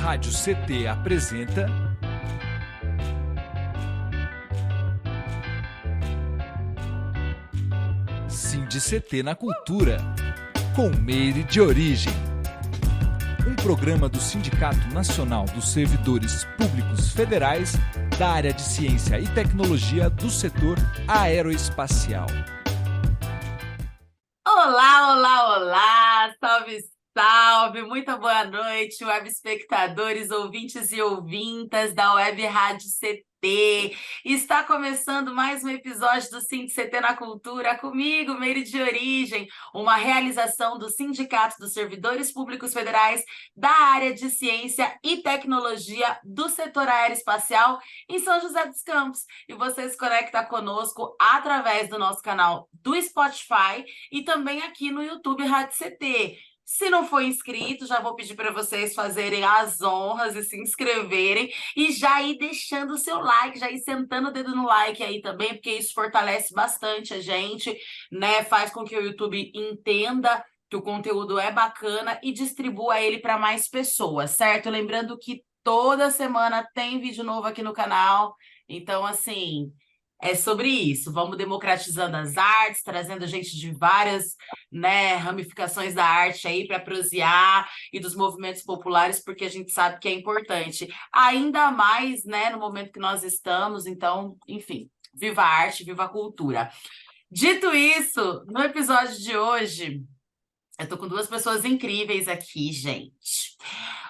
Rádio CT apresenta SINDI-CT na Cultura, com Meire de Origem. Um programa do Sindicato Nacional dos Servidores Públicos Federais da área de Ciência e Tecnologia do setor aeroespacial. Olá, olá, olá! Salve, salve! Muito boa noite, web espectadores, ouvintes e ouvintas da Web Rádio CT. Está começando mais um episódio do SINDI-CT na Cultura, comigo, Meire de Origem, uma realização do Sindicato dos Servidores Públicos Federais da área de Ciência e Tecnologia do setor aeroespacial em São José dos Campos. E você se conecta conosco através do nosso canal do Spotify e também aqui no YouTube Rádio CT. Se não for inscrito, já vou pedir para vocês fazerem as honras e se inscreverem e já ir deixando o seu like, já ir sentando o dedo no like aí também, porque isso fortalece bastante a gente, né? Faz com que o YouTube entenda que o conteúdo é bacana e distribua ele para mais pessoas, certo? Lembrando que toda semana tem vídeo novo aqui no canal, então, assim, é sobre isso. Vamos democratizando as artes, trazendo gente de várias, né, ramificações da arte aí para prosear e dos movimentos populares, porque a gente sabe que é importante. Ainda mais, né, no momento que nós estamos. Então, enfim, viva a arte, viva a cultura. Dito isso, no episódio de hoje, eu tô com duas pessoas incríveis aqui, gente.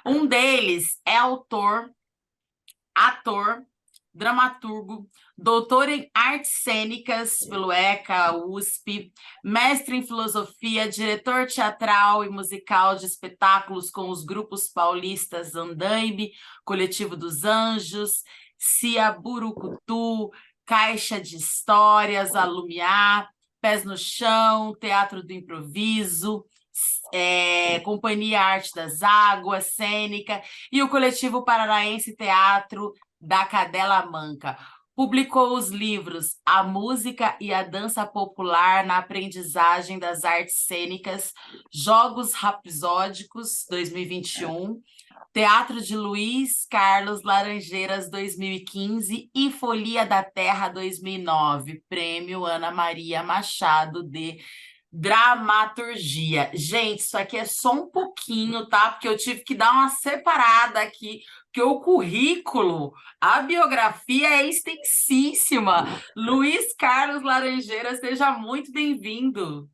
Um deles é autor, ator, dramaturgo, doutor em artes cênicas pelo ECA, USP, mestre em filosofia, diretor teatral e musical de espetáculos com os grupos paulistas Andaime, Coletivo dos Anjos, Cia Burucutu, Caixa de Histórias, Alumiar, Pés no Chão, Teatro do Improviso, Companhia Arte das Águas, Cênica e o Coletivo Paranaense Teatro da Cadela Manca. Publicou os livros A Música e a Dança Popular na Aprendizagem das Artes Cênicas, Jogos Rapsódicos, 2021, Teatro de Luiz Carlos Laranjeiras, 2015 e Folia da Terra, 2009, Prêmio Ana Maria Machado de Dramaturgia. Gente, isso aqui é só um pouquinho, tá? Porque eu tive que dar uma separada aqui, porque o currículo, a biografia é extensíssima. Luiz Carlos Laranjeira, seja muito bem-vindo.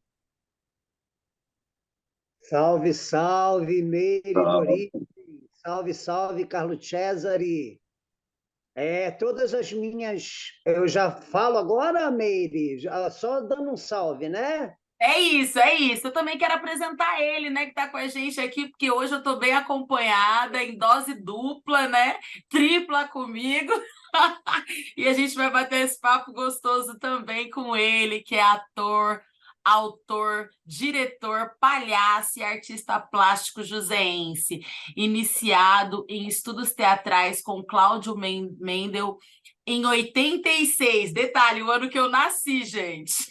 Salve, salve, Meire Salve. Dori. Salve, salve, Carlos Cesare. Todas as minhas... Eu já falo agora, Meire, só dando um salve, né? É isso, é isso. Eu também quero apresentar ele, né, que está com a gente aqui, porque hoje eu estou bem acompanhada, em dose dupla, né? Tripla comigo. E a gente vai bater esse papo gostoso também com ele, que é ator, autor, diretor, palhaço e artista plástico joseense, iniciado em estudos teatrais com Cláudio Mendel em 86. Detalhe, o ano que eu nasci, gente.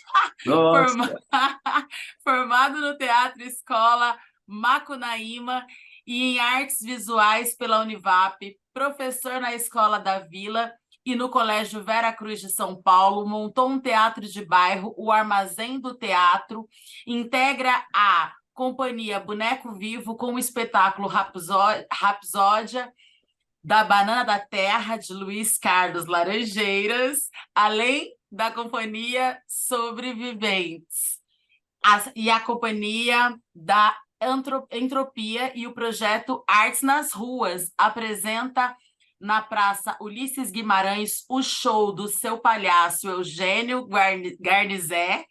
Formado no Teatro Escola Macunaíma e em Artes Visuais pela Univap, professor na Escola da Vila e no Colégio Vera Cruz de São Paulo, montou um teatro de bairro, o Armazém do Teatro, integra a Companhia Boneco Vivo com o espetáculo Rapsódia da Banana da Terra, de Luiz Carlos Laranjeiras, além da Companhia Sobreviventes, e a Companhia da Entropia e o projeto Artes nas Ruas apresenta na Praça Ulisses Guimarães o show do seu palhaço Eugênio Garnizé,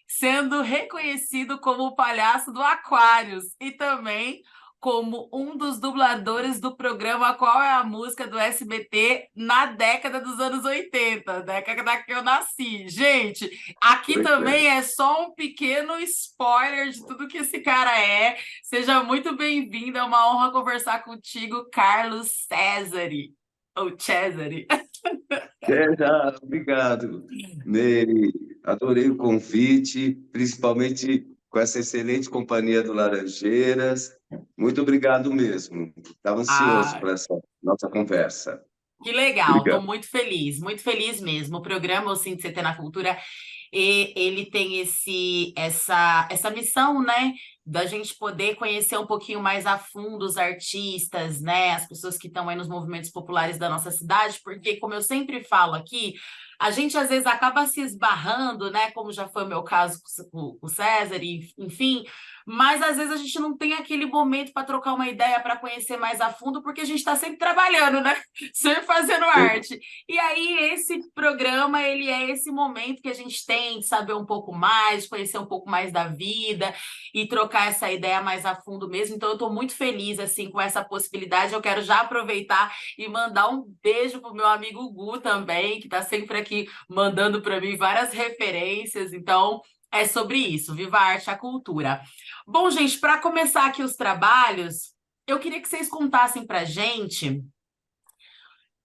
sendo reconhecido como o palhaço do Aquários e também como um dos dubladores do programa Qual é a Música do SBT na década dos anos 80, década que eu nasci. Gente, aqui também é só um pequeno spoiler de tudo que esse cara é. Seja muito bem-vindo, é uma honra conversar contigo, Carlos Cesare. Ou Cesare. Obrigado, Nery. Adorei o convite, principalmente com essa excelente companhia do Laranjeiras. Muito obrigado mesmo. Estava ansioso Ah, por essa nossa conversa. que legal, estou Obrigado. muito feliz mesmo. O programa O Sim de CT na Cultura, ele tem essa missão, né, da gente poder conhecer um pouquinho mais a fundo os artistas, né, as pessoas que estão aí nos movimentos populares da nossa cidade, porque, como eu sempre falo aqui, a gente às vezes acaba se esbarrando, né, como já foi o meu caso com o César, e, enfim, mas às vezes a gente não tem aquele momento para trocar uma ideia, para conhecer mais a fundo, porque a gente está sempre trabalhando, né? Sempre fazendo arte. E aí, esse programa, ele é esse momento que a gente tem de saber um pouco mais, conhecer um pouco mais da vida e trocar essa ideia mais a fundo mesmo. Então, eu estou muito feliz, assim, com essa possibilidade. Eu quero já aproveitar e mandar um beijo pro meu amigo Gu também, que está sempre aqui mandando para mim várias referências. Então, é sobre isso. Viva a arte e a cultura. Bom, gente, para começar aqui os trabalhos, eu queria que vocês contassem para gente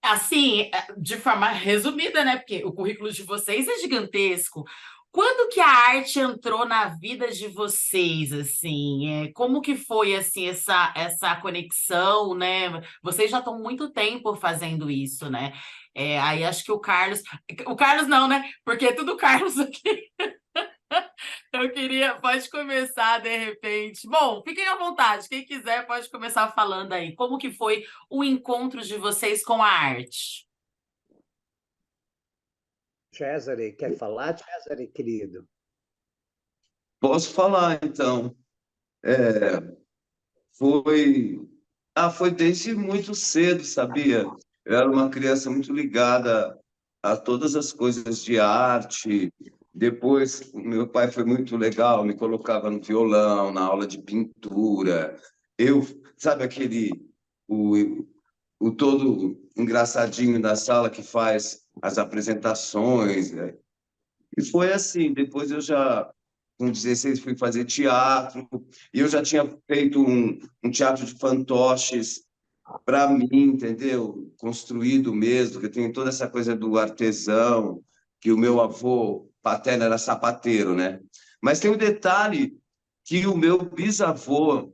assim, de forma resumida, né? Porque o currículo de vocês é gigantesco. Quando que a arte entrou na vida de vocês, assim? Como que foi, assim, essa conexão, né? Vocês já estão muito tempo fazendo isso, né? Aí acho que o Carlos... O Carlos não, né? Porque é tudo Carlos aqui. Eu queria... Pode começar, de repente. Bom, fiquem à vontade. Quem quiser pode começar falando aí. Como que foi o encontro de vocês com a arte? Cesare, quer falar, Cesare, querido? Posso falar, então. Foi, foi desde muito cedo, sabia? Eu era uma criança muito ligada a todas as coisas de arte. Depois, o meu pai foi muito legal, me colocava no violão, na aula de pintura. Eu, sabe o, o todo engraçadinho da sala que faz as apresentações, né? E foi assim, depois eu já, com 16, fui fazer teatro, e eu já tinha feito um teatro de fantoches para mim, entendeu? Construído mesmo, que tem toda essa coisa do artesão, que o meu avô paterno era sapateiro, né? Mas tem um detalhe que o meu bisavô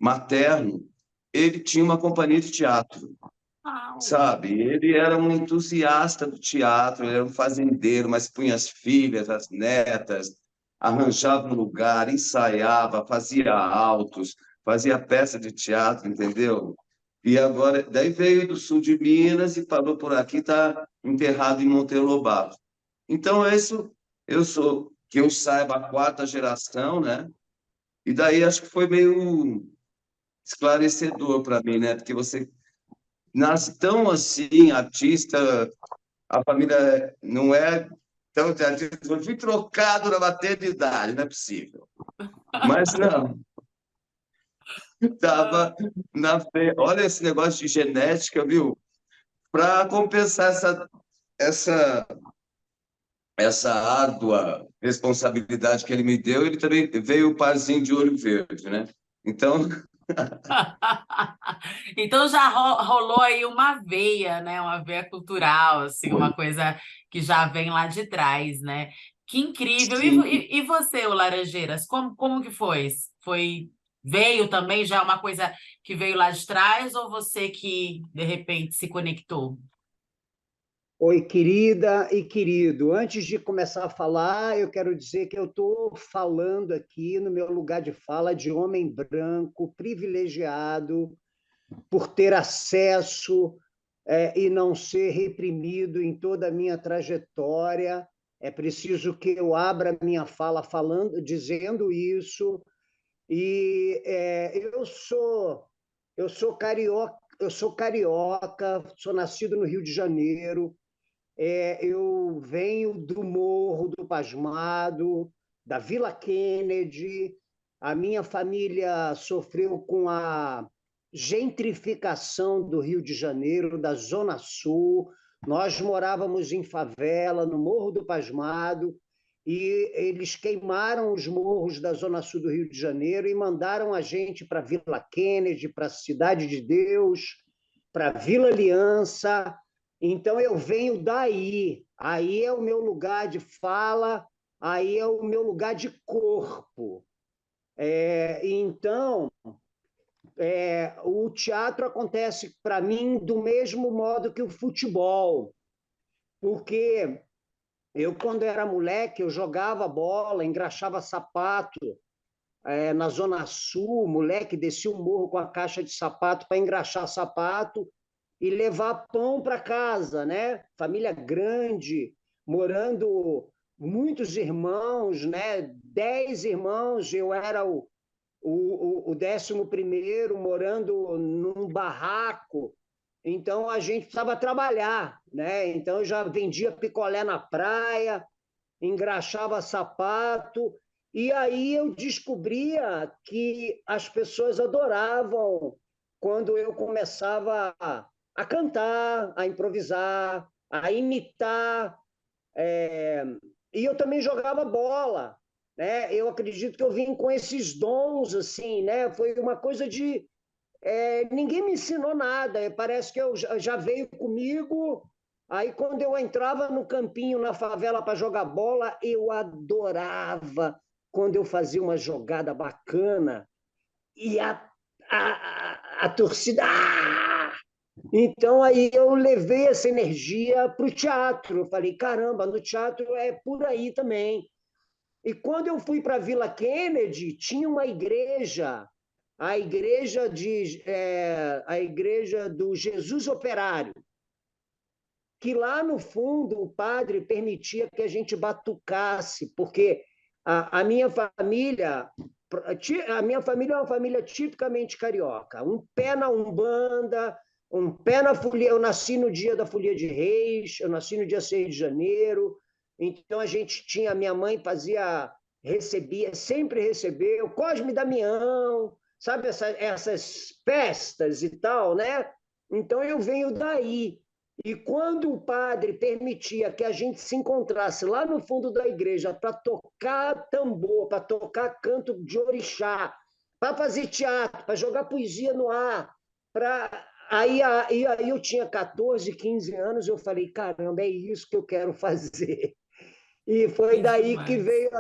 materno, ele tinha uma companhia de teatro, Uau! sabe? Ele era um entusiasta do teatro, ele era um fazendeiro, mas punha as filhas, as netas, arranjava um lugar, ensaiava, fazia autos, fazia peça de teatro, entendeu? E agora, daí veio do sul de Minas e parou por aqui, está enterrado em Monteiro Lobato. Então, isso, eu sou, que eu saiba, a quarta geração, né? E daí acho que foi meio esclarecedor para mim, né? Porque você nasce tão assim, artista, a família não é tão de artista. Eu fui trocado na maternidade, não é possível. Mas não, Ah, estava na frente. Olha esse negócio de genética, viu? Para compensar essa, essa árdua responsabilidade que ele me deu, ele também veio o parzinho de olho verde, né? Então, Então já rolou aí uma veia, né? Uma veia cultural, assim, uma coisa que já vem lá de trás, né? Que incrível! E, sim. e você, o Laranjeiras, como que foi? Veio também já uma coisa que veio lá de trás ou você que de repente se conectou? Oi, querida e querido. Antes de começar a falar, eu quero dizer que eu estou falando aqui no meu lugar de fala de homem branco, privilegiado, por ter acesso e não ser reprimido em toda a minha trajetória. É preciso que eu abra minha fala falando, dizendo isso. E eu sou carioca, sou nascido no Rio de Janeiro. Eu venho do Morro do Pasmado, da Vila Kennedy. A minha família sofreu com a gentrificação do Rio de Janeiro, da Zona Sul. Nós morávamos em favela, no Morro do Pasmado, e eles queimaram os morros da Zona Sul do Rio de Janeiro e mandaram a gente para Vila Kennedy, para a Cidade de Deus, para Vila Aliança. Então, eu venho daí. Aí é o meu lugar de fala, aí é o meu lugar de corpo. Então, o teatro acontece para mim do mesmo modo que o futebol, porque eu, quando era moleque, eu jogava bola, engraxava sapato, na Zona Sul, moleque, descia o morro com a caixa de sapato para engraxar sapato e levar pão para casa, né? Família grande, morando muitos irmãos, né? 10 irmãos, eu era o 11º, morando num barraco. Então, a gente precisava trabalhar, né? Então, eu já vendia picolé na praia, engraxava sapato, e aí eu descobria que as pessoas adoravam quando eu começava a cantar, a improvisar, a imitar, e eu também jogava bola, né? Eu acredito que eu vim com esses dons, assim, né? Foi uma coisa de... ninguém me ensinou nada, parece que eu já veio comigo. Aí, quando eu entrava no campinho, na favela, para jogar bola, eu adorava quando eu fazia uma jogada bacana e a torcida... Ah! Então, aí eu levei essa energia para o teatro. Eu falei, caramba, no teatro é por aí também. E quando eu fui para a Vila Kennedy, tinha uma igreja, a igreja do Jesus Operário, que lá no fundo o padre permitia que a gente batucasse, porque a minha família é uma família tipicamente carioca, um pé na Umbanda, um pé na folia. Eu nasci no dia da Folia de Reis, eu nasci no dia 6 de janeiro, então a gente tinha, minha mãe sempre recebeu, Cosme e Damião, sabe, essas festas e tal, né? Então eu venho daí. E quando o padre permitia que a gente se encontrasse lá no fundo da igreja para tocar tambor, para tocar canto de orixá, para fazer teatro, para jogar poesia no ar, aí eu tinha 14, 15 anos, eu falei, caramba, é isso que eu quero fazer. E foi daí que veio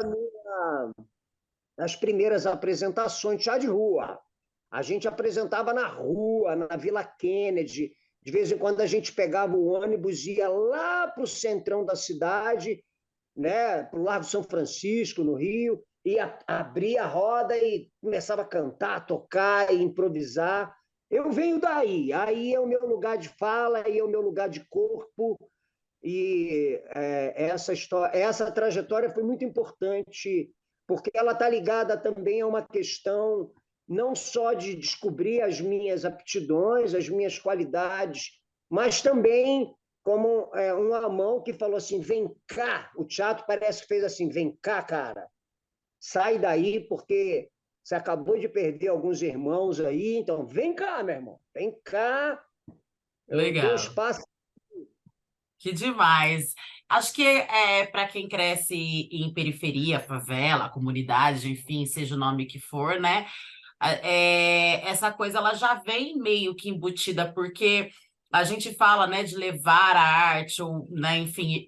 as primeiras apresentações de chá de rua. A gente apresentava na rua, na Vila Kennedy. De vez em quando a gente pegava o ônibus e ia lá para o centrão da cidade, né, para o Largo São Francisco, no Rio, e abria a roda e começava a cantar, tocar e improvisar. Eu venho daí. Aí é o meu lugar de fala, aí é o meu lugar de corpo. E essa trajetória foi muito importante, porque ela está ligada também a uma questão não só de descobrir as minhas aptidões, as minhas qualidades, mas também como um amão que falou assim, vem cá, o teatro parece que fez assim, vem cá, cara, sai daí, porque você acabou de perder alguns irmãos aí, então vem cá, meu irmão, vem cá, eu dou Legal. espaço. Que demais. Acho que para quem cresce em periferia, favela, comunidade, enfim, seja o nome que for, né? Essa coisa ela já vem meio que embutida, porque a gente fala, né, de levar a arte, ou, né, enfim,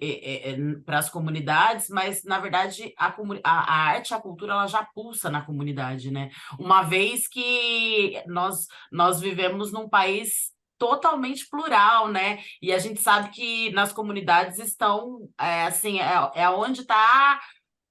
para as comunidades, mas na verdade a arte, a cultura, ela já pulsa na comunidade, né? Uma vez que nós vivemos num país totalmente plural, né? E a gente sabe que nas comunidades estão, assim, onde está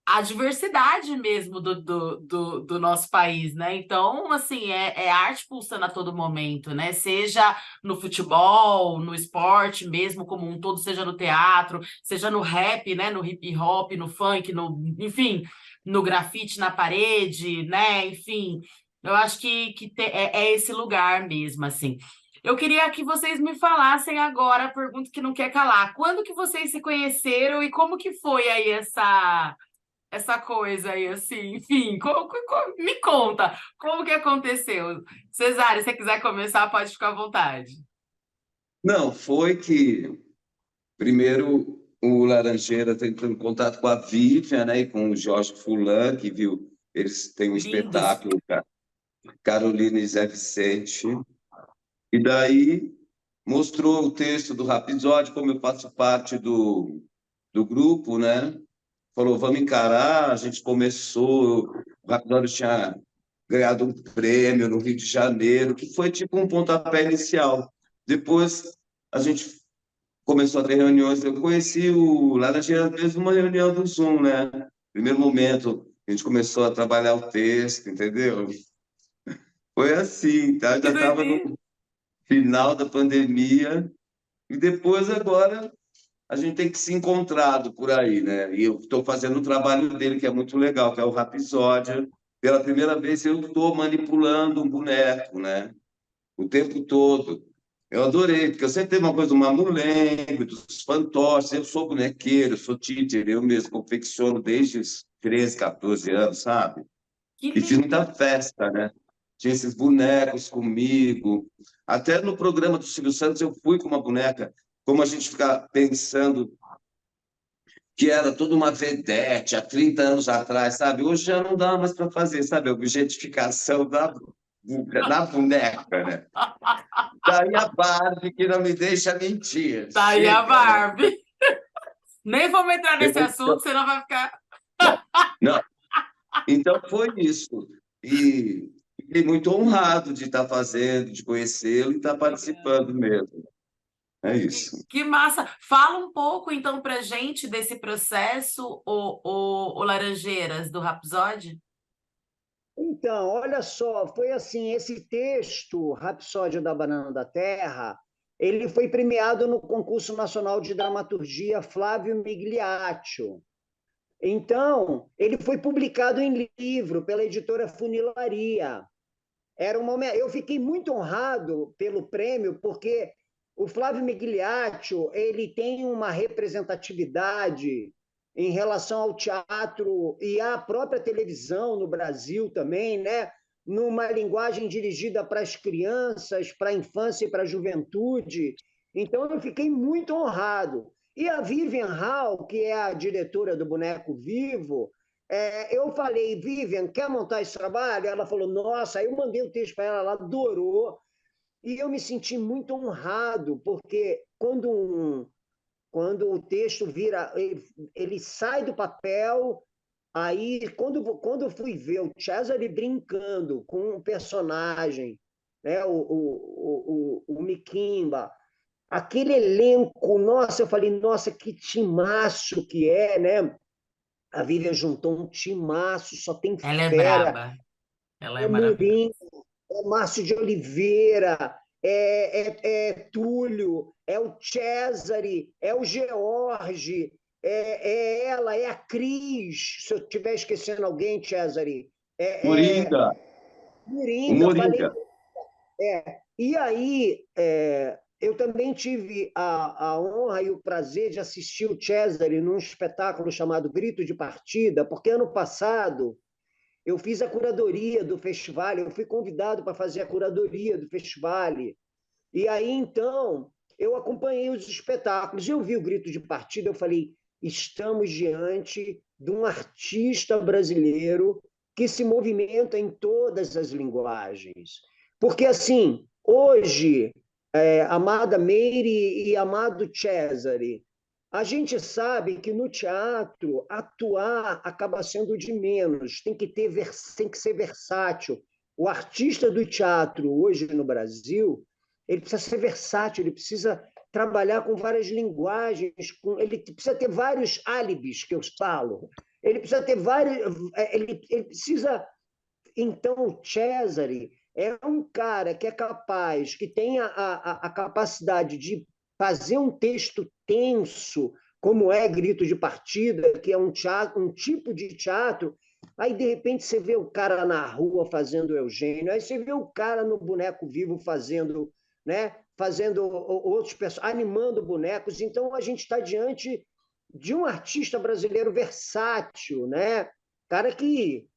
a diversidade mesmo do nosso país, né? Então, assim, é arte pulsando a todo momento, né? Seja no futebol, no esporte mesmo como um todo, seja no teatro, seja no rap, né? No hip hop, no funk, enfim, no grafite na parede, né? Enfim, eu acho que é esse lugar mesmo, assim. Eu queria que vocês me falassem agora a pergunta que não quer calar. Quando que vocês se conheceram e como que foi aí essa coisa aí, assim, enfim, me conta, como que aconteceu? Cesário, se você quiser começar, pode ficar à vontade. Não, foi que primeiro o Laranjeira entrou em contato com a Vivian, né, e com o Jorge Fulan, que viu, eles têm um Lindos. espetáculo, Carolina e Zé Vicente, e daí mostrou o texto do Rapisódio, como eu faço parte do grupo, né? Falou, vamos encarar, a gente começou, o Rapisódio tinha ganhado um prêmio no Rio de Janeiro, que foi tipo um pontapé inicial. Depois a gente começou a ter reuniões. Eu conheci o Laranjeiras mesmo numa reunião do Zoom, né? Primeiro momento, a gente começou a trabalhar o texto, entendeu? Foi assim, tá? Que Já estava no doideira. final da pandemia e depois agora a gente tem que se encontrado por aí, né? E eu estou fazendo o trabalho dele, que é muito legal, que é o Rapsódia. Pela primeira vez eu estou manipulando um boneco, né? O tempo todo. Eu adorei, porque eu sempre tenho uma coisa do Mamulengo, dos fantoches, eu sou bonequeiro, eu sou títere, eu mesmo confecciono desde os 13, 14 anos, sabe? Que E fiz muita legal. festa, né? Tinha esses bonecos comigo. Até no programa do Silvio Santos eu fui com uma boneca, como a gente fica pensando que era toda uma vedete há 30 anos atrás, sabe? Hoje já não dá mais para fazer, sabe? A objetificação na boneca, né? Daí a Barbie que não me deixa mentir. Tá aí a Chega, né? Barbie. Nem vamos entrar nesse Então, assunto, senão vai ficar. não. Então foi isso. E fiquei muito honrado de estar fazendo, de conhecê-lo e estar participando mesmo. É isso. Que massa! Fala um pouco então pra gente desse processo, o Laranjeiras, do Rhapsody. Então, olha só, foi assim, esse texto, Rapsódia da Banana da Terra, ele foi premiado no Concurso Nacional de Dramaturgia Flávio Migliaccio. Então, ele foi publicado em livro pela editora Funilaria. Eu fiquei muito honrado pelo prêmio, porque o Flávio Migliaccio, ele tem uma representatividade em relação ao teatro e à própria televisão no Brasil também, né? Numa linguagem dirigida para as crianças, para a infância e para a juventude. Então, eu fiquei muito honrado. E a Vivian Hall, que é a diretora do Boneco Vivo, eu falei, Vivian, quer montar esse trabalho? Ela falou, nossa, aí eu mandei o texto para ela, ela adorou. E eu me senti muito honrado, porque quando o texto vira, ele sai do papel, aí quando eu fui ver o Cesare brincando com um personagem, né, o Mikimba, aquele elenco, nossa, eu falei, nossa, que timaço que é, né? A Vivian juntou um timaço, só tem Ela é fera, braba, ela é é maravilhosa. Murim, é Márcio de Oliveira, é Túlio, é o Cesare, é o George, é ela, é a Cris, se eu estiver esquecendo alguém, Cesare, é Moringa, o Miringa, falei. Moringa. E aí, eu também tive a honra e o prazer de assistir o Cesare num espetáculo chamado Grito de Partida, porque ano passado eu fiz a curadoria do festival, eu fui convidado para fazer a curadoria do festival. E aí, então, eu acompanhei os espetáculos. Eu vi o Grito de Partida, eu falei, estamos diante de um artista brasileiro que se movimenta em todas as linguagens. Porque, assim, hoje, amada Meire e amado Cesare, a gente sabe que no teatro atuar acaba sendo de menos, tem que ser versátil. O artista do teatro hoje no Brasil, ele precisa ser versátil, ele precisa trabalhar com várias linguagens, ele precisa ter vários álibis que eu falo. Ele precisa ter vários, ele precisa. Então, o Cesare é um cara que é capaz, que tem a capacidade de fazer um texto tenso, como é Grito de Partida, que é um tipo de teatro. Aí, de repente, você vê o cara na rua fazendo Eugênio, aí você vê o cara no Boneco Vivo fazendo, né, fazendo outros personagens, animando bonecos. Então, a gente está diante de um artista brasileiro versátil, né? Cara que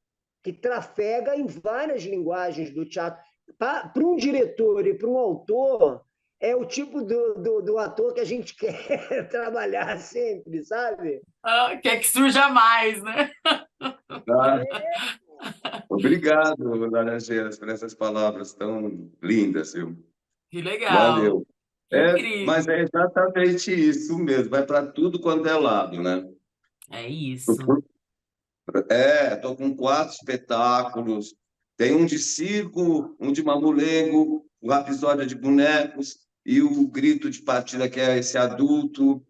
trafega em várias linguagens do teatro. Para um diretor e para um autor, é o tipo do ator que a gente quer trabalhar sempre, sabe? Ah, quer que surja mais, né? Tá? Obrigado, Laranjeiras, por essas palavras tão lindas, viu? Que legal, Valeu. que Mas incrível. é exatamente isso mesmo, vai para tudo quanto é lado, né? É isso. Estou com 4 espetáculos, Tem um de circo, um de mamulengo, o Rapsódia de bonecos e o grito de partida, que é esse adulto.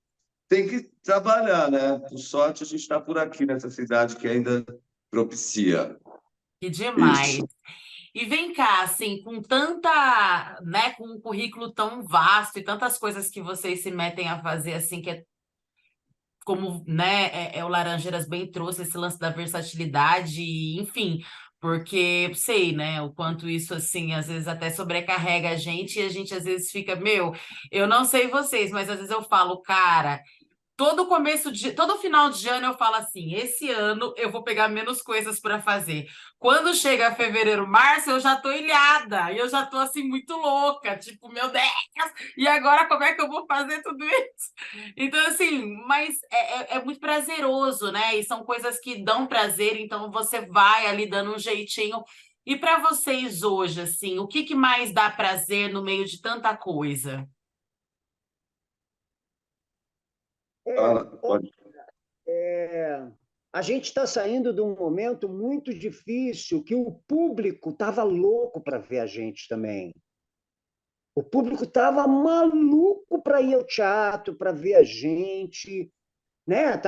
Tem que trabalhar, né? Por sorte, a gente está por aqui nessa cidade que ainda propicia Que isso. demais. E vem cá, assim, com tanta, né, com um currículo tão vasto e tantas coisas que vocês se metem a fazer, assim, que é como, né, o Laranjeiras bem trouxe esse lance da versatilidade, enfim, porque sei, né, o quanto isso, assim, às vezes até sobrecarrega a gente e a gente às vezes fica, meu, eu não sei vocês, mas às vezes eu falo, cara. Todo final de ano eu falo assim: esse ano eu vou pegar menos coisas para fazer. Quando chega fevereiro, março, eu já tô ilhada, e eu já tô assim muito louca, tipo, meu Deus, e agora como é que eu vou fazer tudo isso? Então, assim, mas é muito prazeroso, né? E são coisas que dão prazer, então você vai ali dando um jeitinho. E para vocês hoje, assim, o que mais dá prazer no meio de tanta coisa? Fala, Ó, pode. a gente está saindo de um momento muito difícil que o público estava louco para ver a gente também. O público estava maluco para ir ao teatro, para ver a gente, né?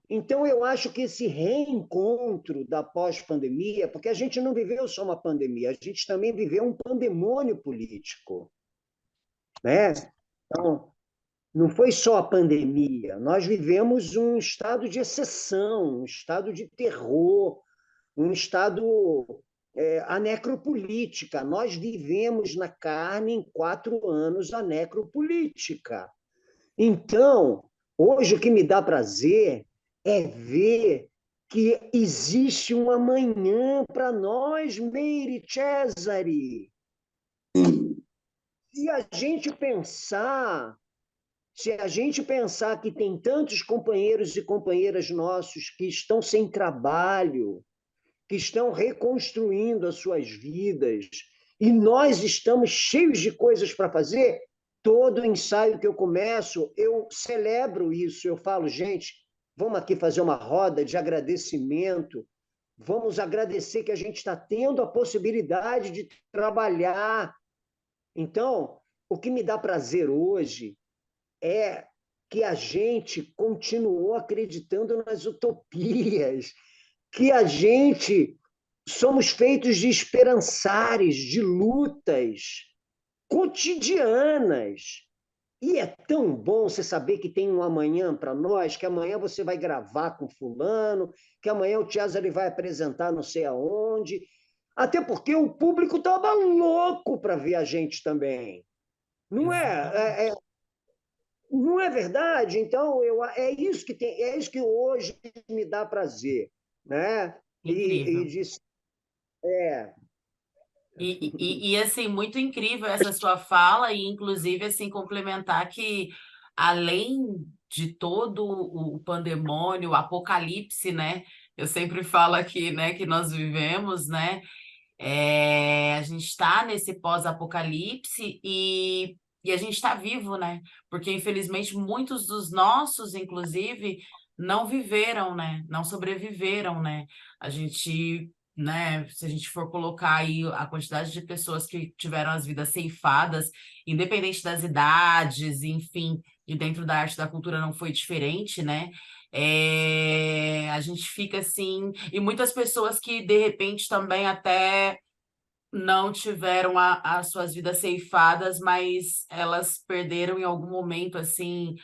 Então, eu acho que esse reencontro da pós-pandemia, porque a gente não viveu só uma pandemia, a gente também viveu um pandemônio político, né? Então, não foi só a pandemia, nós vivemos um estado de exceção, um estado de terror, um estado a necropolítica. Nós vivemos na carne em 4 anos a necropolítica. Então, hoje o que me dá prazer é ver que existe um amanhã para nós, Meire Cesare. Se a gente pensar Se a gente pensar que tem tantos companheiros e companheiras nossos que estão sem trabalho, que estão reconstruindo as suas vidas, e nós estamos cheios de coisas para fazer, todo ensaio que eu começo, eu celebro isso, eu falo, gente, vamos aqui fazer uma roda de agradecimento, vamos agradecer que a gente está tendo a possibilidade de trabalhar. Então, o que me dá prazer hoje é que a gente continuou acreditando nas utopias, que a gente somos feitos de esperançares, de lutas cotidianas. E é tão bom você saber que tem um amanhã para nós, que amanhã você vai gravar com fulano, que amanhã o Cesare vai apresentar não sei aonde. Até porque o público estava louco para ver a gente também. Não é? Não é verdade? Então, é isso que hoje me dá prazer, né? E Incrível. de, é, Assim, muito incrível essa sua fala, e inclusive, assim, complementar que, além de todo o pandemônio, o apocalipse, né? Eu sempre falo aqui, né, que nós vivemos, né? A gente está nesse pós-apocalipse e a gente está vivo, né? Porque, infelizmente, muitos dos nossos, inclusive, não viveram, né? Não sobreviveram, né? A gente, né? Se a gente for colocar aí a quantidade de pessoas que tiveram as vidas ceifadas, independente das idades, enfim, e dentro da arte e da cultura não foi diferente, né? A gente fica assim, e muitas pessoas que de repente também até não tiveram as suas vidas ceifadas, mas elas perderam em algum momento assim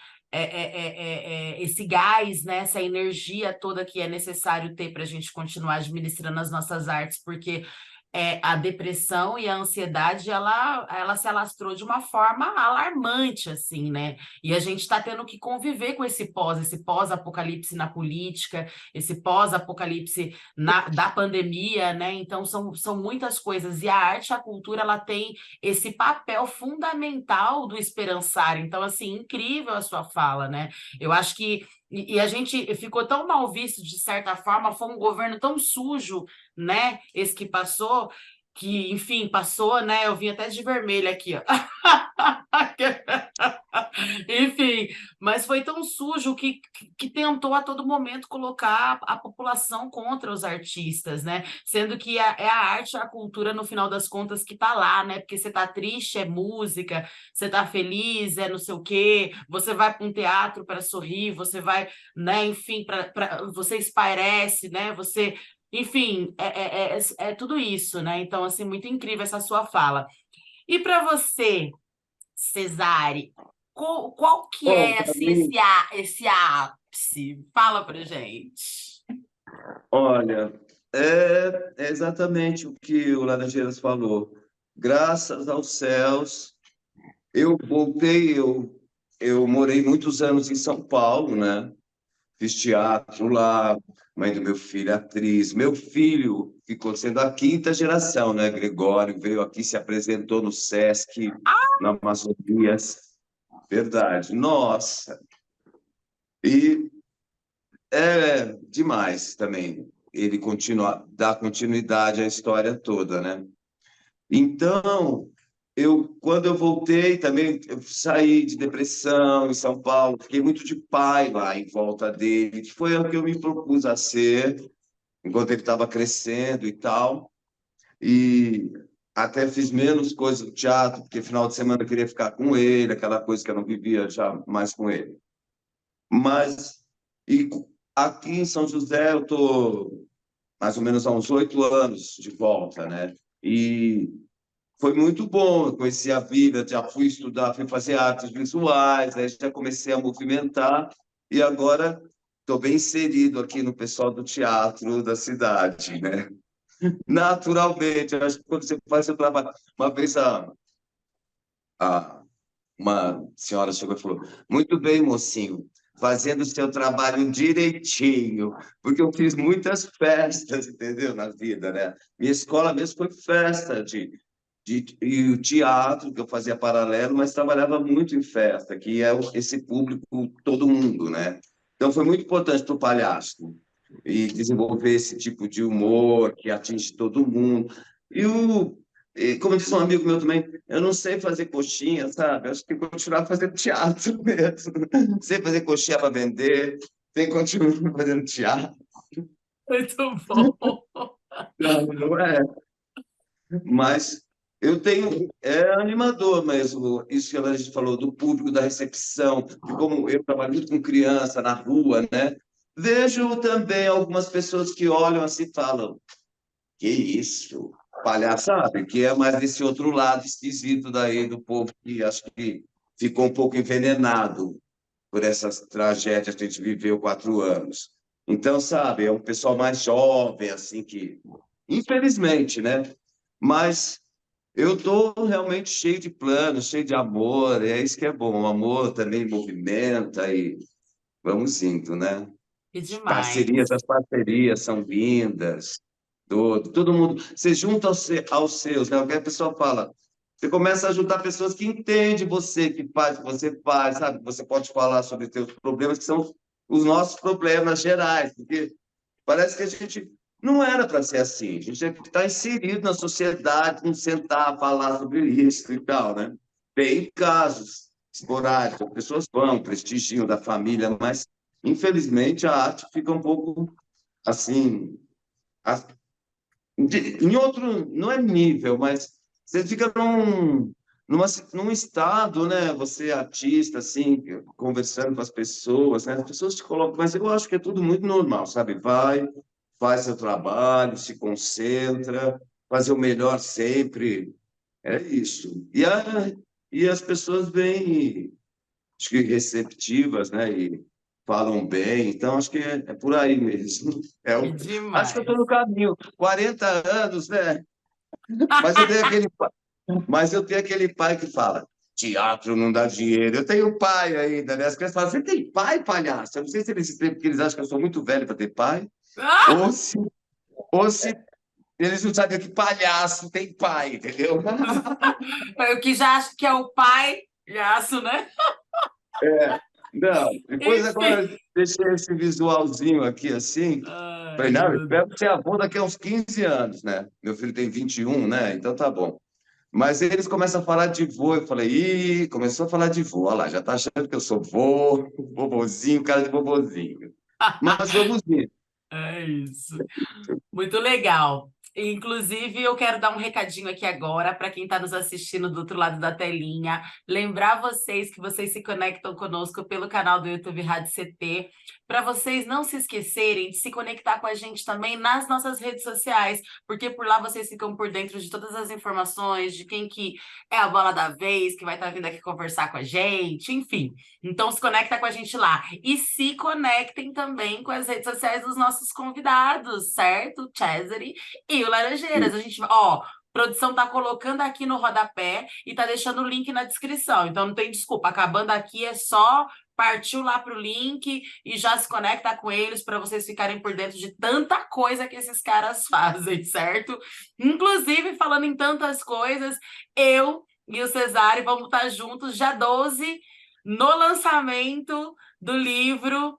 esse gás, né? Essa energia toda que é necessário ter para a gente continuar administrando as nossas artes, porque a depressão e a ansiedade ela se alastrou de uma forma alarmante, assim, né? E a gente está tendo que conviver com esse pós-apocalipse na política, esse pós-apocalipse da pandemia, né? Então são muitas coisas. E a arte, a cultura, ela tem esse papel fundamental do esperançar. Então, assim, incrível a sua fala, né? Eu acho que e a gente ficou tão mal visto, de certa forma, foi um governo tão sujo, né? Esse que passou, que, enfim, passou, né? Eu vim até de vermelho aqui, ó. Enfim, mas foi tão sujo que tentou a todo momento colocar a população contra os artistas, né? Sendo que é a arte, a cultura, no final das contas, que tá lá, né? Porque você tá triste, é música, você tá feliz, é não sei o quê, você vai para um teatro para sorrir, você vai, né, enfim, você espairece, né? Você. Enfim, é tudo isso, né? Então, assim, muito incrível essa sua fala. E para você, Cesare, qual que Bom, é para assim, mim, esse ápice? Fala pra gente. olha, é exatamente o que o Laranjeiras falou. Graças aos céus, eu voltei, eu morei muitos anos em São Paulo, né? Fiz teatro lá, mãe do meu filho, é atriz. Meu filho ficou sendo a quinta geração, né? Gregório veio aqui, se apresentou no Sesc, na Amazonas. Verdade. Nossa! E é demais também ele continuar, dar continuidade à história toda, né? Então, quando eu voltei também, eu saí de depressão em São Paulo, fiquei muito de pai lá em volta dele, que foi o que eu me propus a ser, enquanto ele estava crescendo e tal. E até fiz menos coisas no teatro, porque final de semana eu queria ficar com ele, aquela coisa que eu não vivia já mais com ele. Mas e aqui em São José eu estou mais ou menos há uns 8 anos de volta, né? E foi muito bom, eu conheci a vida, já fui estudar, fui fazer artes visuais, aí já comecei a movimentar e agora estou bem inserido aqui no pessoal do teatro da cidade, né? Naturalmente, eu acho que quando você faz seu trabalho... Uma vez uma senhora chegou e falou: muito bem, mocinho, fazendo o seu trabalho direitinho, porque eu fiz muitas festas, entendeu, na vida, né? Minha escola mesmo foi festa e o teatro, que eu fazia paralelo, mas trabalhava muito em festa, que é esse público, todo mundo, né? Então foi muito importante para o palhaço e desenvolver esse tipo de humor que atinge todo mundo. Como disse um amigo meu também, eu não sei fazer coxinha, sabe? Acho que tem que continuar fazendo teatro mesmo. Sei fazer coxinha para vender, tem que continuar fazendo teatro. Muito bom. Não é? Mas eu tenho, é animador mesmo, isso que a gente falou do público, da recepção, de como eu trabalho muito com criança na rua, né? Vejo também algumas pessoas que olham assim e falam: que isso, palhaço, sabe? Que é mais desse outro lado esquisito daí do povo que acho que ficou um pouco envenenado por essas tragédias que a gente viveu 4 anos. Então, sabe, é um pessoal mais jovem, assim, que, infelizmente, né? Mas eu estou realmente cheio de planos, cheio de amor, é isso que é bom. O amor também movimenta e vamos indo, né? Que demais. Parcerias, as parcerias são lindas, todo mundo. Você junta aos seus, né? Qualquer pessoa fala. Você começa a ajudar pessoas que entendem você, que faz o que você faz, sabe? Você pode falar sobre seus problemas, que são os nossos problemas gerais, porque parece que a gente não era para ser assim. A gente está inserido na sociedade, não sentar, falar sobre isso e tal, né? Tem casos esporádicos, as pessoas vão, prestigiam da família, mas, infelizmente, a arte fica um pouco assim, a- em outro, não é nível, mas você fica num estado, né? Você é artista, assim, conversando com as pessoas, né? As pessoas te colocam, mas eu acho que é tudo muito normal, sabe? Vai, faz seu trabalho, se concentra, fazer o melhor sempre, é isso. E as pessoas vêm, acho que receptivas, né? E falam bem, então acho que é por aí mesmo. Que Acho que eu estou demais. no caminho. 40 anos, né? Mas eu tenho aquele, mas eu tenho aquele pai que fala: teatro não dá dinheiro. Eu tenho pai ainda, né? As crianças falam: você tem pai, palhaço? Eu não sei se nesse tempo que eles acham que eu sou muito velho para ter pai, ou se, ou se eles não sabem que palhaço tem pai, entendeu? Eu que já acho que é o pai, gasto, né? Não, depois Enfim. agora deixei esse visualzinho aqui assim. Ai, Falei, não, eu meu espero ser avô daqui a uns 15 anos, né? Meu filho tem 21, né? Então tá bom. Mas eles começam a falar de vô. Eu falei, ih, começou a falar de vô. Olha lá, já tá achando que eu sou vô, vovozinho, cara de vovozinho. Mas vamos ver. É isso. Muito legal. Inclusive, eu quero dar um recadinho aqui agora para quem está nos assistindo do outro lado da telinha. Lembrar vocês que vocês se conectam conosco pelo canal do YouTube Rádio CT, para vocês não se esquecerem de se conectar com a gente também nas nossas redes sociais, porque por lá vocês ficam por dentro de todas as informações, de quem que é a bola da vez, que vai estar vindo aqui conversar com a gente, enfim. Então, se conecta com a gente lá. E se conectem também com as redes sociais dos nossos convidados, certo? Cesare e o Laranjeiras. A gente, ó, produção tá colocando aqui no rodapé e tá deixando o link na descrição. Então, não tem desculpa. Acabando aqui, é só partiu lá para o link e já se conecta com eles para vocês ficarem por dentro de tanta coisa que esses caras fazem, certo? Inclusive, falando em tantas coisas, eu e o Cesare vamos estar juntos dia 12 no lançamento do livro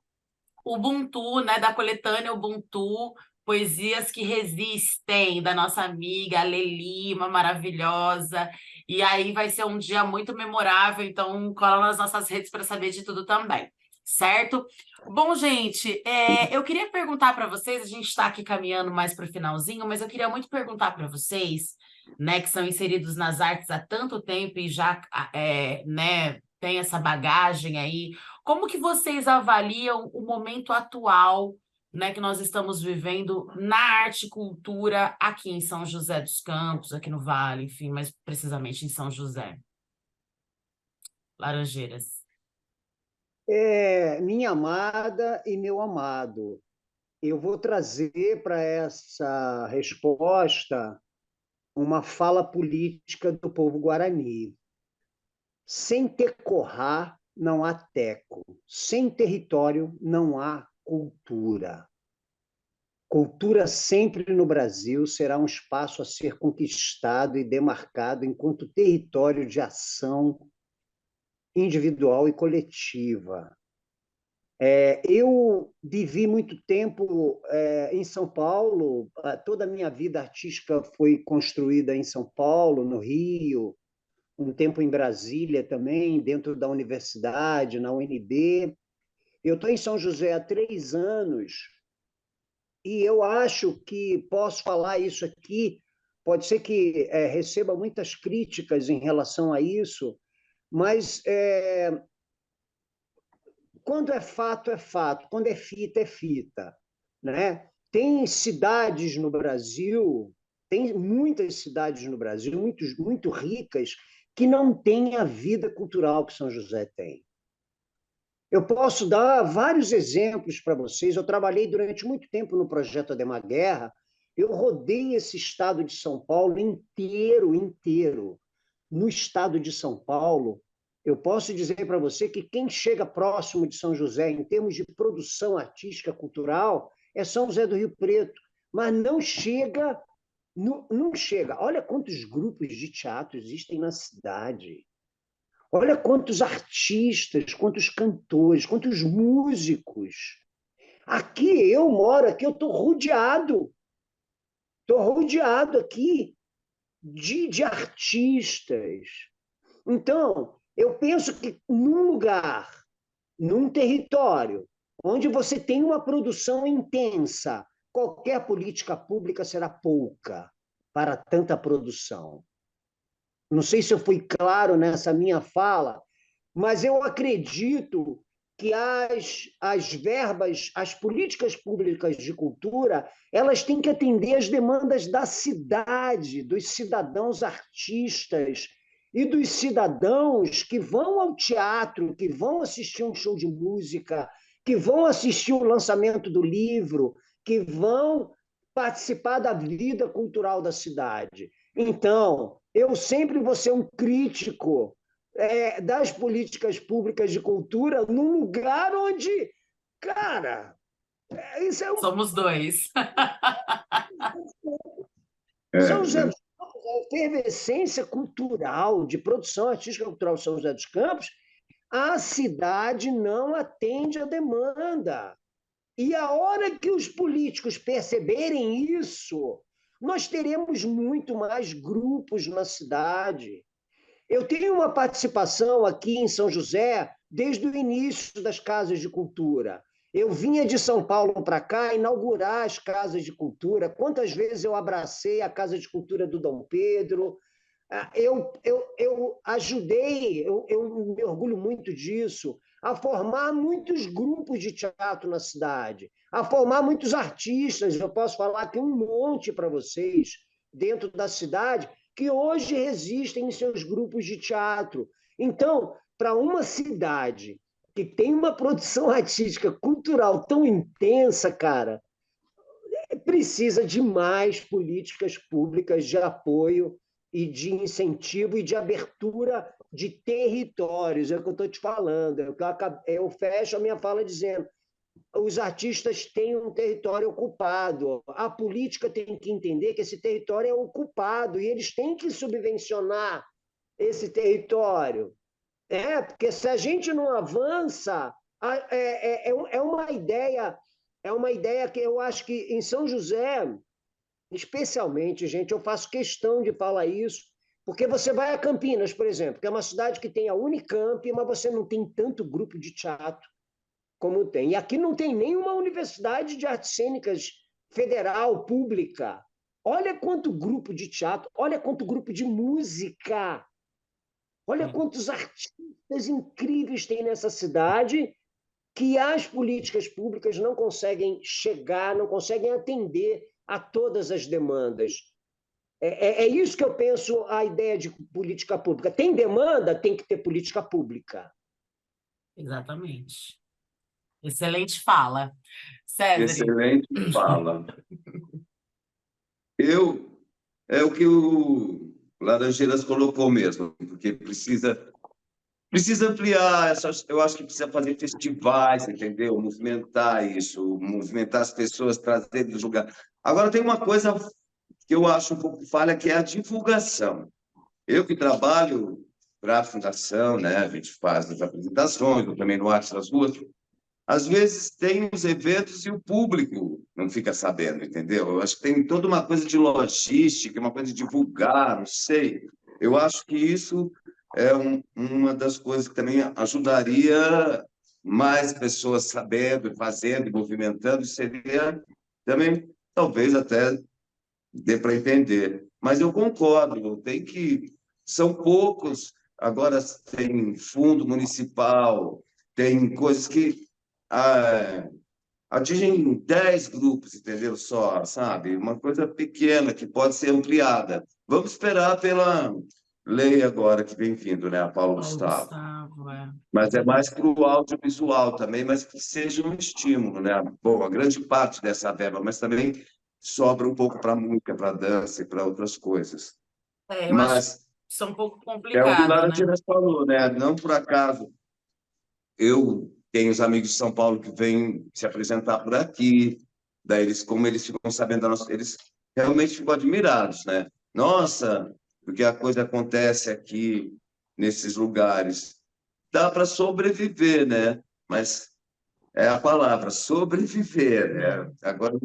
Ubuntu, né, da coletânea Ubuntu, Poesias que Resistem, da nossa amiga Leli, uma maravilhosa. E aí vai ser um dia muito memorável, então cola nas nossas redes para saber de tudo também, certo? Bom, gente, eu queria perguntar para vocês, a gente está aqui caminhando mais para o finalzinho, mas eu queria muito perguntar para vocês, né, que são inseridos nas artes há tanto tempo e já, né, tem essa bagagem aí, como que vocês avaliam o momento atual, né, que nós estamos vivendo na arte e cultura aqui em São José dos Campos, aqui no Vale, enfim, mais precisamente em São José? Laranjeiras. Minha amada e meu amado, eu vou trazer para essa resposta uma fala política do povo guarani. Sem Tecorrá não há teco, sem território não há cultura. Cultura sempre no Brasil será um espaço a ser conquistado e demarcado enquanto território de ação individual e coletiva. Eu vivi muito tempo em São Paulo, toda a minha vida artística foi construída em São Paulo, no Rio, um tempo em Brasília também, dentro da universidade, na UNB. Eu estou em São José há 3 anos e eu acho que posso falar isso aqui, pode ser que receba muitas críticas em relação a isso, mas quando é fato, quando é fita, né? Tem cidades no Brasil, tem muitas cidades no Brasil, muito ricas, que não têm a vida cultural que São José tem. Eu posso dar vários exemplos para vocês. Eu trabalhei durante muito tempo no projeto Ademar Guerra, eu rodei esse estado de São Paulo inteiro. No estado de São Paulo, eu posso dizer para você que quem chega próximo de São José, em termos de produção artística, cultural, é São José do Rio Preto, mas não chega. Não chega. Olha quantos grupos de teatro existem na cidade. Olha quantos artistas, quantos cantores, quantos músicos. Aqui, eu moro aqui, eu estou rodeado. Estou rodeado aqui de artistas. Então, eu penso que num lugar, num território, onde você tem uma produção intensa, qualquer política pública será pouca para tanta produção. Não sei se eu fui claro nessa minha fala, mas eu acredito que as verbas, as políticas públicas de cultura, elas têm que atender às demandas da cidade, dos cidadãos artistas e dos cidadãos que vão ao teatro, que vão assistir um show de música, que vão assistir o lançamento do livro, que vão participar da vida cultural da cidade. Então, eu sempre vou ser um crítico das políticas públicas de cultura num lugar onde, cara, isso é Somos dois. São José dos Campos, a efervescência cultural, de produção artística cultural de São José dos Campos, a cidade não atende à demanda. E a hora que os políticos perceberem isso, nós teremos muito mais grupos na cidade. Eu tenho uma participação aqui em São José desde o início das casas de cultura. Eu vinha de São Paulo para cá inaugurar as casas de cultura. Quantas vezes eu abracei a Casa de Cultura do Dom Pedro? Eu ajudei, eu me orgulho muito disso, a formar muitos grupos de teatro na cidade, a formar muitos artistas. Eu posso falar aqui um monte para vocês, dentro da cidade, que hoje resistem em seus grupos de teatro. Então, para uma cidade que tem uma produção artística, cultural tão intensa, cara, precisa de mais políticas públicas de apoio e de incentivo e de abertura de territórios. É o que eu estou te falando. Eu fecho a minha fala dizendo: os artistas têm um território ocupado. A política tem que entender que esse território é ocupado e eles têm que subvencionar esse território. Porque se a gente não avança, é uma ideia que eu acho que em São José, especialmente, gente, eu faço questão de falar isso, porque você vai a Campinas, por exemplo, que é uma cidade que tem a Unicamp, mas você não tem tanto grupo de teatro como tem. E aqui não tem nenhuma universidade de artes cênicas federal, pública. Olha quanto grupo de teatro, olha quanto grupo de música, olha quantos artistas incríveis tem nessa cidade, que as políticas públicas não conseguem chegar, não conseguem atender a todas as demandas. É isso que eu penso, a ideia de política pública. Tem demanda, tem que ter política pública. Exatamente. Excelente fala. César. Excelente fala. É o que o Laranjeiras colocou mesmo, porque precisa ampliar, eu acho que precisa fazer festivais, entendeu? Movimentar isso, movimentar as pessoas, trazer do lugar. Agora, tem uma coisa que eu acho um pouco falha, que é a divulgação. Eu que trabalho para a fundação, né? A gente faz as apresentações, eu também no Arte das Ruas. Às vezes tem os eventos e o público não fica sabendo, entendeu? Eu acho que tem toda uma coisa de logística, uma coisa de divulgar, não sei. Eu acho que isso é uma das coisas que também ajudaria mais pessoas sabendo, fazendo, movimentando, seria também, talvez até dê para entender. Mas eu concordo, são poucos, agora tem fundo municipal, tem coisas que atingem 10 grupos, entendeu? Só, sabe? Uma coisa pequena que pode ser ampliada. Vamos esperar pela lei agora que vem vindo, né? A Paulo Gustavo. Mas é mais para o audiovisual também, mas que seja um estímulo, né? Bom, a grande parte dessa verba, mas também sobra um pouco para a música, para a dança e para outras coisas. Eu acho que isso é um pouco complicado, é o que o né? Laranjeiras falou, né? Não por acaso eu tenho os amigos de São Paulo que vêm se apresentar por aqui, daí como eles ficam sabendo da nossa, eles realmente ficam admirados, né? Nossa, porque a coisa acontece aqui nesses lugares. Dá para sobreviver, né? Mas é a palavra, sobreviver, né? Agora a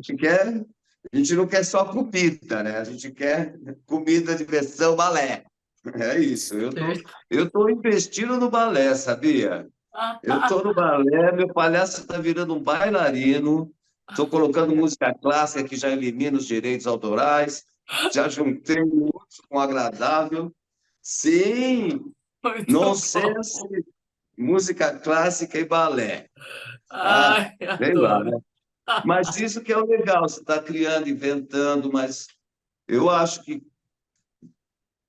gente não quer só comida, né? A gente quer comida, diversão, balé. É isso. Eu tô investindo no balé, sabia? Eu estou no balé, meu palhaço está virando um bailarino, estou colocando música clássica que já elimina os direitos autorais, já juntei o útil com o agradável. Sim, nonsense, música clássica e balé. Sei lá, né? Mas isso que é o legal, você está criando, inventando, mas eu acho que,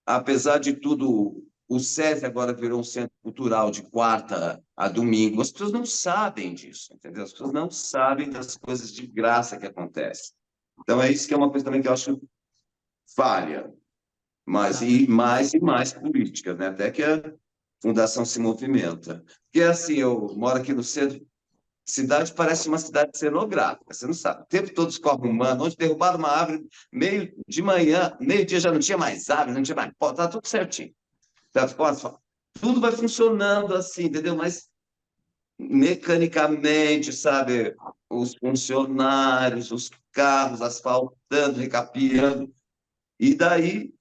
apesar de tudo, o SESI agora virou um centro cultural de quarta a domingo. As pessoas não sabem disso, entendeu? As pessoas não sabem das coisas de graça que acontecem. Então, é isso que é uma coisa também que eu acho falha. Mas, e mais políticas, né? Até que a fundação se movimenta. Porque, assim, eu moro aqui no centro, cidade parece uma cidade cenográfica, você não sabe. O tempo todo escorre humano, onde derrubaram uma árvore, meio de manhã, meio-dia já não tinha mais árvore, não tinha mais... Tá tudo certinho. Tudo vai funcionando assim, entendeu? Mas mecanicamente, sabe? Os funcionários, os carros asfaltando, recapeando. E daí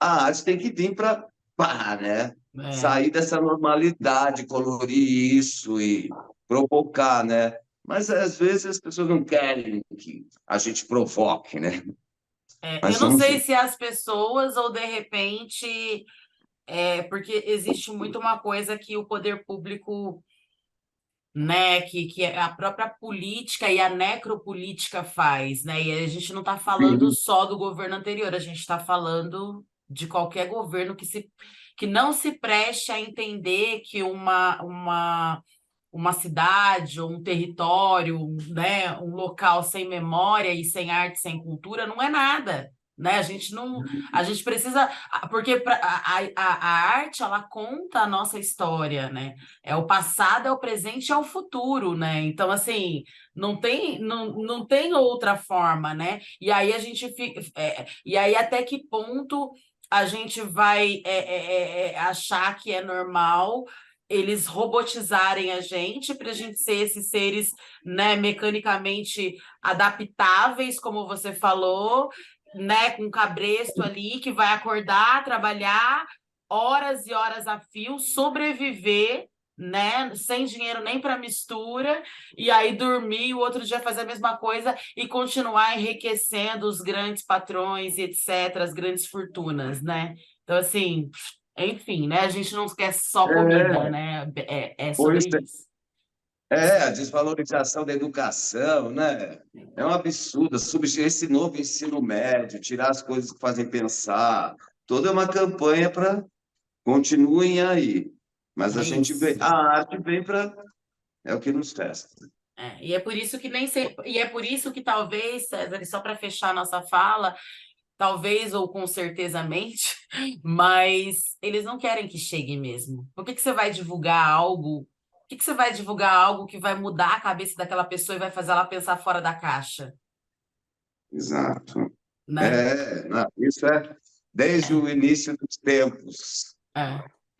a arte tem que vir para, né? É. Sair dessa normalidade, colorir isso e provocar, né? Mas às vezes as pessoas não querem que a gente provoque, né? Eu Mas não vamos sei ver. se as pessoas ou de repente porque existe muito uma coisa que o poder público, né, que a própria política e a necropolítica faz, né? E a gente não está falando Sim. só do governo anterior, a gente está falando de qualquer governo que não se preste a entender que uma cidade ou um território, né, um local sem memória e sem arte, sem cultura, não é nada. Né? A gente não, a gente precisa, porque a arte ela conta a nossa história, né? É o passado, é o presente, é o futuro, né? Então assim, não tem outra forma, né? E aí a gente fica, e aí até que ponto a gente vai achar que é normal eles robotizarem a gente para a gente ser esses seres, né, mecanicamente adaptáveis, como você falou, né, com cabresto ali que vai acordar, trabalhar horas e horas a fio, sobreviver, né, sem dinheiro nem para mistura, e aí dormir, o outro dia fazer a mesma coisa e continuar enriquecendo os grandes patrões e etc, as grandes fortunas, né? Então assim, enfim, né? A gente não quer só comida, É, né? É pois sobre isso. a desvalorização da educação, né? É um absurdo. Substituir esse novo ensino médio, tirar as coisas que fazem pensar, toda uma campanha para continuem aí. Mas a É gente vê, isso. a arte vem para. É o que nos resta. E é por isso que nem sempre, e é por isso que talvez, César, e só para fechar a nossa fala, talvez ou com certezamente, mas eles não querem que chegue mesmo. Por que que você vai divulgar algo? Por que que você vai divulgar algo que vai mudar a cabeça daquela pessoa e vai fazer ela pensar fora da caixa, Exato. né? Não, isso é desde o início dos tempos.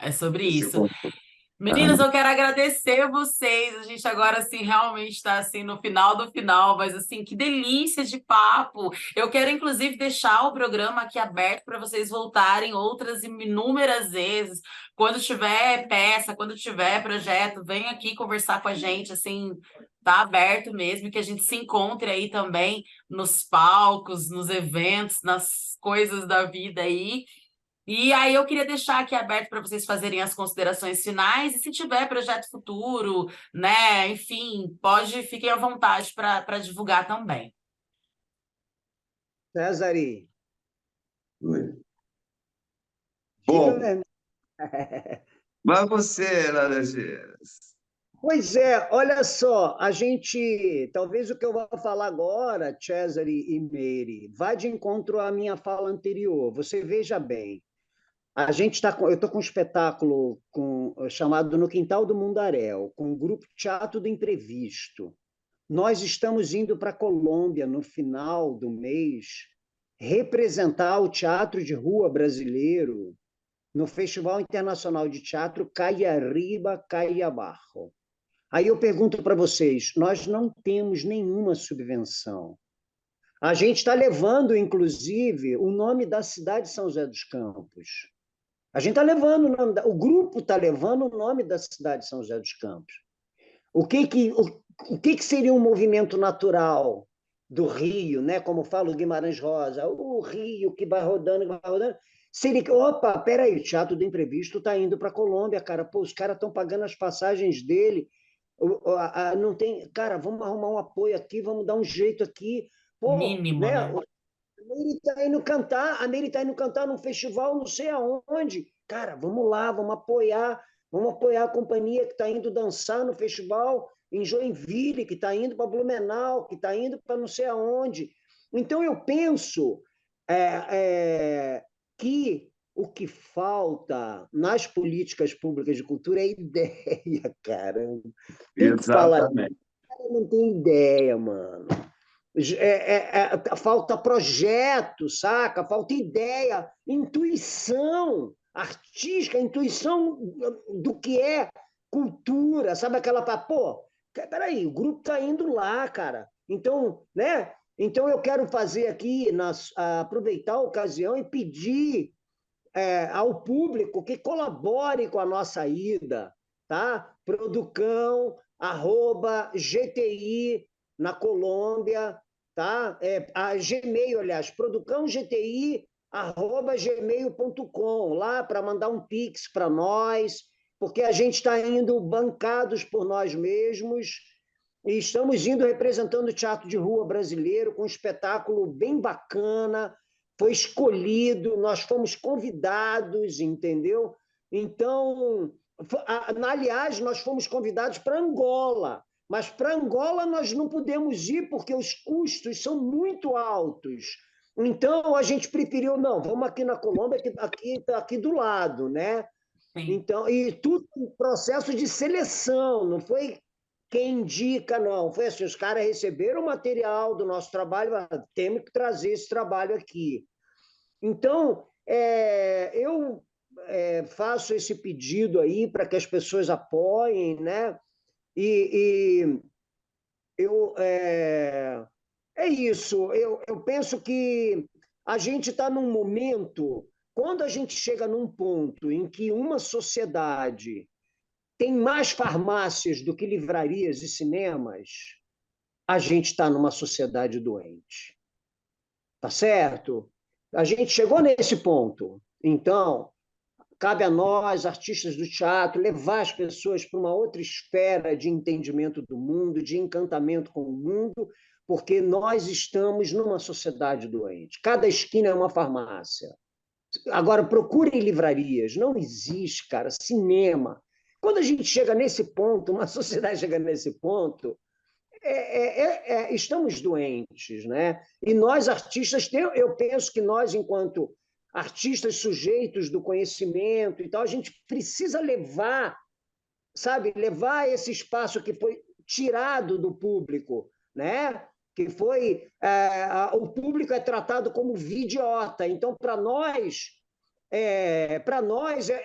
É sobre Esse isso. ponto. Meninas, eu quero agradecer vocês. A gente agora assim realmente está assim no final do final, mas assim, que delícia de papo. Eu quero inclusive deixar o programa aqui aberto para vocês voltarem outras inúmeras vezes. Quando tiver peça, quando tiver projeto, vem aqui conversar com a gente, assim, tá aberto mesmo, que a gente se encontre aí também nos palcos, nos eventos, nas coisas da vida aí. E aí eu queria deixar aqui aberto para vocês fazerem as considerações finais e se tiver projeto futuro, né, enfim, fiquem à vontade para divulgar também. César, diga Bom, mesmo. mas você, Laranjeiras. Pois é, olha só, a gente, talvez o que eu vou falar agora, Cesare e Meire, vá de encontro à minha fala anterior. Você veja bem, eu estou com um espetáculo chamado No Quintal do Mundaréu, com o grupo Teatro do Imprevisto. Nós estamos indo para a Colômbia no final do mês representar o teatro de rua brasileiro no Festival Internacional de Teatro Caiariba Caiabarro. Aí eu pergunto para vocês, nós não temos nenhuma subvenção. A gente está levando, inclusive, o nome da cidade de São José dos Campos. A gente está levando o grupo está levando o nome da cidade de São José dos Campos. O que seria um movimento natural do Rio, né? Como fala o Guimarães Rosa, o Rio que vai rodando, seria que, opa, peraí, o Teatro do Imprevisto está indo para a Colômbia, cara. Pô, os caras estão pagando as passagens dele. Não tem, cara, vamos arrumar um apoio aqui, vamos dar um jeito aqui. Pô, Mínimo, né? né? A Meire está indo cantar num festival não sei aonde. Cara, vamos lá, vamos apoiar a companhia que está indo dançar no festival em Joinville, que está indo para Blumenau, que está indo para não sei aonde. Então, eu penso que o que falta nas políticas públicas de cultura é ideia, cara. Tem que falar, Exatamente. não tem ideia, mano. Falta projeto, saca? Falta ideia, intuição artística, intuição do que é cultura, sabe aquela... Pô, peraí, o grupo está indo lá, cara. Então, né? Então eu quero fazer aqui, aproveitar a ocasião e pedir ao público que colabore com a nossa ida, tá? Producão@GTI na Colômbia, tá? A Gmail, aliás, producãogti@gmail.com, lá para mandar um pix para nós, porque a gente está indo bancados por nós mesmos e estamos indo representando o teatro de rua brasileiro com um espetáculo bem bacana, foi escolhido, nós fomos convidados, entendeu? Então, aliás, nós fomos convidados para Angola, mas para Angola nós não podemos ir porque os custos são muito altos. Então, a gente preferiu, não, vamos aqui na Colômbia, aqui do lado, né? Sim. Então, e tudo um processo de seleção, não foi quem indica, não. Foi assim, os caras receberam o material do nosso trabalho, temos que trazer esse trabalho aqui. Então, eu faço esse pedido aí para que as pessoas apoiem, né? E é isso. Eu penso que a gente está num momento, quando a gente chega num ponto em que uma sociedade tem mais farmácias do que livrarias e cinemas, a gente está numa sociedade doente. Tá certo? A gente chegou nesse ponto. Então, cabe a nós, artistas do teatro, levar as pessoas para uma outra esfera de entendimento do mundo, de encantamento com o mundo, porque nós estamos numa sociedade doente. Cada esquina é uma farmácia. Agora, procurem livrarias. Não existe, cara, cinema. Quando a gente chega nesse ponto, uma sociedade chega nesse ponto, estamos doentes, né? E nós, artistas, eu penso que nós, enquanto artistas sujeitos do conhecimento e tal, a gente precisa levar, sabe, levar esse espaço que foi tirado do público, né? Que foi... o público é tratado como vidiota. Então, para nós é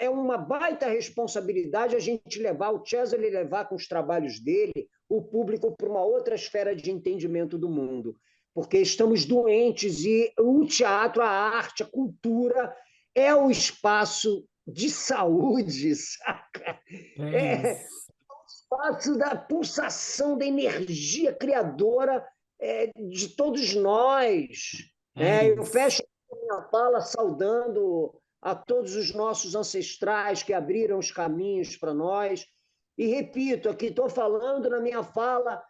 uma baita responsabilidade a gente levar, o César levar com os trabalhos dele, o público para uma outra esfera de entendimento do mundo, porque estamos doentes e o teatro, a arte, a cultura é o espaço de saúde, saca? É o espaço da pulsação, da energia criadora de todos nós. Eu fecho a minha fala saudando a todos os nossos ancestrais que abriram os caminhos para nós. E repito, aqui estou falando na minha fala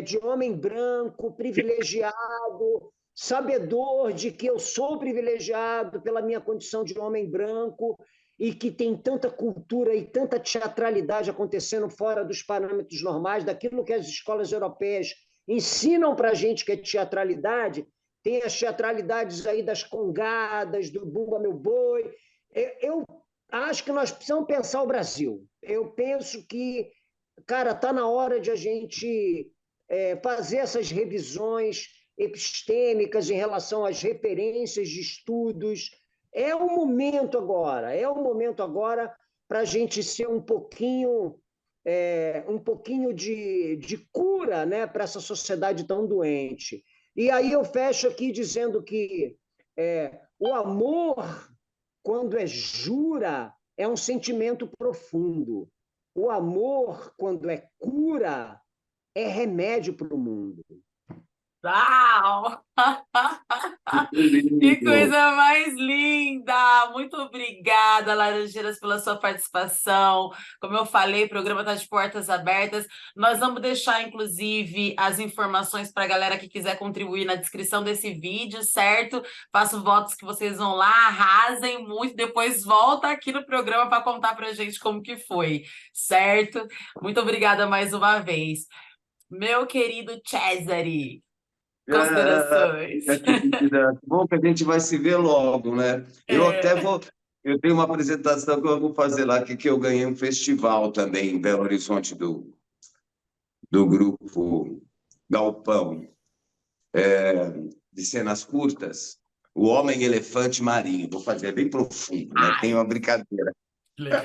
de homem branco, privilegiado, sabedor de que eu sou privilegiado pela minha condição de homem branco e que tem tanta cultura e tanta teatralidade acontecendo fora dos parâmetros normais, daquilo que as escolas europeias ensinam para a gente que é teatralidade. Tem as teatralidades aí das congadas, do Bumba Meu Boi. Eu acho que nós precisamos pensar o Brasil. Eu penso que, cara, está na hora de a gente fazer essas revisões epistêmicas em relação às referências de estudos. É o momento agora para a gente ser um pouquinho de cura, né, para essa sociedade tão doente. E aí eu fecho aqui dizendo que o amor, quando jura, é um sentimento profundo. O amor, quando cura, é remédio para o mundo. Uau! Que coisa mais linda! Muito obrigada, Laranjeiras, pela sua participação. Como eu falei, o programa está de portas abertas. Nós vamos deixar, inclusive, as informações para a galera que quiser contribuir na descrição desse vídeo, certo? Faço votos que vocês vão lá, arrasem muito, depois volta aqui no programa para contar para a gente como que foi, certo? Muito obrigada mais uma vez. Meu querido Cesare, considerações. Bom que a gente vai se ver logo, né? Eu tenho uma apresentação que eu vou fazer lá, que eu ganhei um festival também em Belo Horizonte do grupo Galpão, de cenas curtas, O Homem Elefante Marinho. Vou fazer bem profundo, né? Tem uma brincadeira. Legal.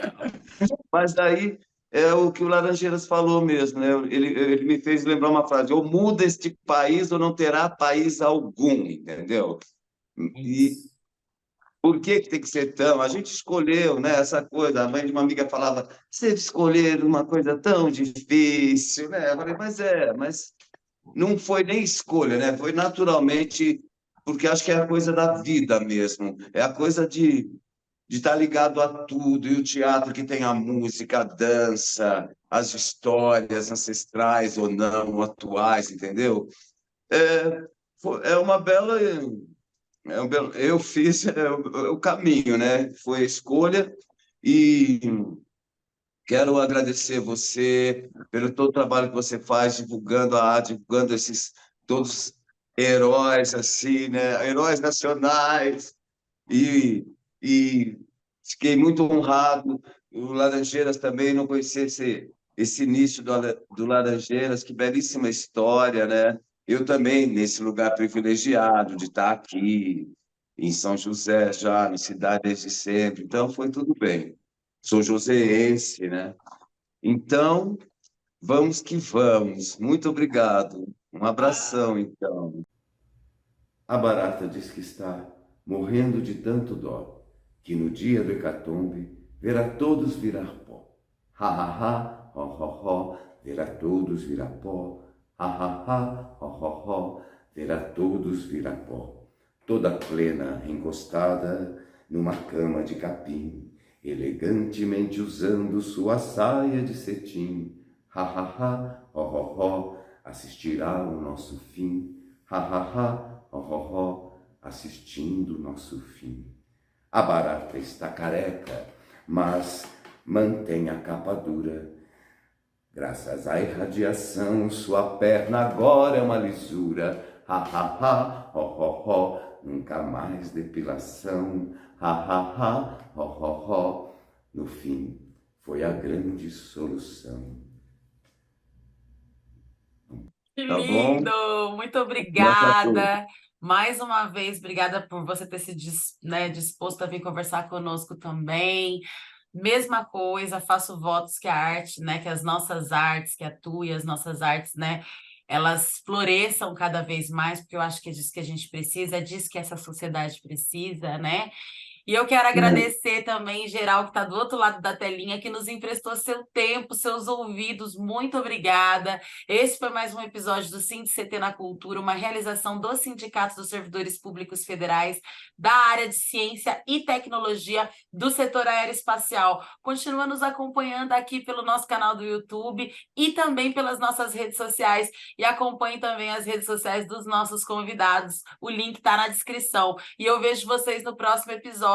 Mas daí é o que o Laranjeiras falou mesmo, né? Ele me fez lembrar uma frase: ou muda este país ou não terá país algum, entendeu? É E isso. por que que tem que ser tão? A gente escolheu, né? Essa coisa. A mãe de uma amiga falava: você escolher uma coisa tão difícil, né? Eu falei: mas não foi nem escolha, né? Foi naturalmente, porque acho que é a coisa da vida mesmo. É a coisa de estar ligado a tudo, e o teatro que tem a música, a dança, as histórias ancestrais ou não, atuais, entendeu? É, é uma bela. Eu fiz o caminho, né? Foi a escolha e quero agradecer você pelo todo o trabalho que você faz divulgando a arte, divulgando esses todos heróis assim, né? Heróis nacionais e, e fiquei muito honrado. O Laranjeiras também não conhecia esse início do Laranjeiras, que belíssima história, né? Eu também, nesse lugar privilegiado de estar aqui em São José, já na cidade desde sempre, então foi tudo bem. Sou joseense, né? Então, vamos que vamos. Muito obrigado. Um abração, então. A barata diz que está morrendo de tanto dó, que no dia do hecatombe verá todos virar pó. Ha, ha, ha, ho, ho, ho, verá todos virar pó. Ha, ha, ha, ho, ho, ho, verá todos virar pó. Toda plena, encostada numa cama de capim, elegantemente usando sua saia de cetim. Ha, ha, ha, ho, ho, ho, assistirá ao nosso fim. Ha, ha, ha, ho, ho, ho, assistindo o nosso fim. A barata está careca, mas mantém a capa dura. Graças à irradiação, sua perna agora é uma lisura. Ha, ha, ha, ho, ho, ho, nunca mais depilação. Ha, ha, ha, ho, ho, ho, no fim foi a grande solução. Que Tá bom? lindo! Muito Abraço a todos. obrigada. Mais uma vez, obrigada por você ter se disposto a vir conversar conosco também. Mesma coisa, faço votos que a arte, né, que as nossas artes, que a tua e as nossas artes, né, elas floresçam cada vez mais, porque eu acho que é disso que a gente precisa, é disso que essa sociedade precisa, né? E eu quero agradecer também, em geral, que está do outro lado da telinha, que nos emprestou seu tempo, seus ouvidos. Muito obrigada. Esse foi mais um episódio do SINDI-CT na Cultura, uma realização do Sindicato dos Servidores Públicos Federais da área de Ciência e Tecnologia do setor aeroespacial. Continua nos acompanhando aqui pelo nosso canal do YouTube e também pelas nossas redes sociais. E acompanhe também as redes sociais dos nossos convidados. O link está na descrição. E eu vejo vocês no próximo episódio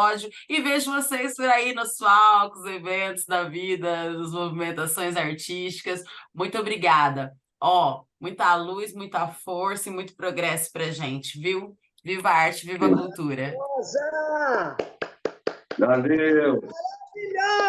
e vejo vocês por aí nos palcos, eventos da vida, nas movimentações artísticas. Muito obrigada. Ó, muita luz, muita força e muito progresso pra gente, viu? Viva a arte, viva a cultura. Rosa! Valeu! Maravilhosa!